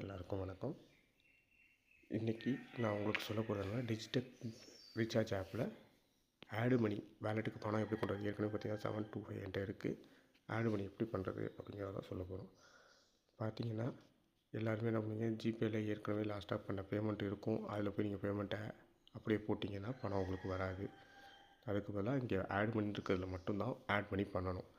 எல்லாருக்கும் வணக்கம். இன்றைக்கி நான் உங்களுக்கு சொல்ல போகிறதுனா டிஜிட்டல் ரீசார்ஜ் ஆப்பில் ஆடு மணி வேலெட்டுக்கு பணம் எப்படி பண்ணுறது. ஏற்கனவே பார்த்தீங்கன்னா 725 என்கிட்ட இருக்குது. ஆடு மணி எப்படி பண்ணுறது அப்படிங்கிறத சொல்ல போகிறோம். பார்த்தீங்கன்னா எல்லாருமே என்ன பண்ணுவீங்க, ஜிபேயில் ஏற்கனவே லாஸ்ட்டாக பண்ண பேமெண்ட் இருக்கும். அதில் போய் நீங்கள் பேமெண்ட்டை அப்படியே போட்டிங்கன்னா பணம் உங்களுக்கு வராது. அதுக்கு பதிலாக இங்கே ஆட் மணி இருக்கிறதுல மட்டும்தான் ஆட் மணி பண்ணணும்.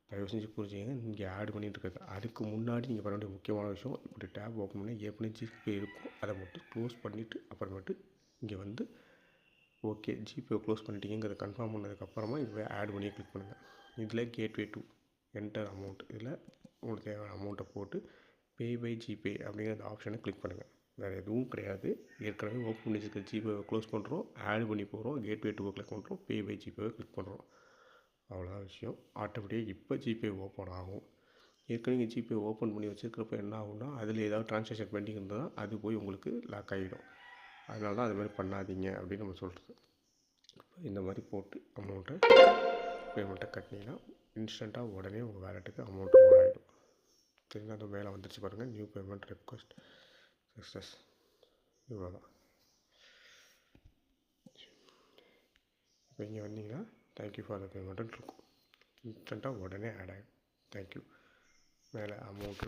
தயவு செஞ்சு புரிஞ்சுங்க. இங்கே ஆட் பண்ணிட்டு இருக்குது. அதுக்கு முன்னாடி நீங்கள் பண்ண வேண்டிய முக்கியமான விஷயம், இப்படி டேப் ஓப்பன் பண்ணி ஏற்கனவே ஜிபே இருக்கும், அதை மட்டும் க்ளோஸ் பண்ணிவிட்டு அப்புறமேட்டு இங்கே வந்து ஓகே ஜிபே க்ளோஸ் பண்ணிட்டீங்கிறத கன்ஃபார்ம் பண்ணதுக்கப்புறமா இங்கே ஆட் பண்ணி கிளிக் பண்ணுங்கள். இதில் கேட்வே டு என்டர் அமௌண்ட், இதில் உங்களுக்கு தேவையான அமௌண்ட்டை போட்டு பே பை ஜிபே அப்படிங்கிற அந்த ஆப்ஷனை கிளிக் பண்ணுங்கள். வேறு எதுவும் கிடையாது. ஏற்கனவே ஓப்பன் பண்ணி வச்சுருக்க ஜிபேவை க்ளோஸ் பண்ணுறோம், ஆட் பண்ணி போகிறோம், கேட்வே டூவை கிளிக் பண்ணுறோம், பே பை ஜிபேவை கிளிக் பண்ணுறோம். அவ்வளோதான் விஷயம். ஆட்டோமேட்டிக்காக இப்போ ஜிபே ஓப்பன் ஆகும். ஏற்கனவே நீங்கள் ஜிபே ஓப்பன் பண்ணி வச்சுருக்கிறப்ப என்ன ஆகும்னா, அதில் ஏதாவது ட்ரான்சாக்ஷன் பெண்டிங் இருந்தால் அது போய் உங்களுக்கு லாக் ஆகிடும். அதனால தான் அது மாதிரி பண்ணாதீங்க அப்படின்னு நம்ம சொல்கிறது. இந்த மாதிரி போட்டு அமௌண்ட்டை பேமெண்ட்டை கட்டினீங்கன்னா இன்ஸ்டண்ட்டாக உடனே உங்கள் வேலெட்டுக்கு அமௌண்ட் லோட் ஆகிடும். சரிங்களா? அந்த மேலே வந்துருச்சு பாருங்கள், நியூ பேமெண்ட் ரெக்வஸ்ட் சக்ஸஸ். இவ்வளோதான். இப்போ இங்கே வந்தீங்கன்னா தேங்க்யூ ஃபார் த பேமெண்ட்டுன்னு இருக்கும். இன்ஸ்டண்ட்டாக உடனே ஆட் ஆகிடும். தேங்க்யூ. மேலே அமௌண்ட்டு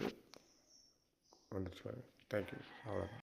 வந்துடுச்சு பாருங்கள். தேங்க்யூ. அவ்வளோதான்.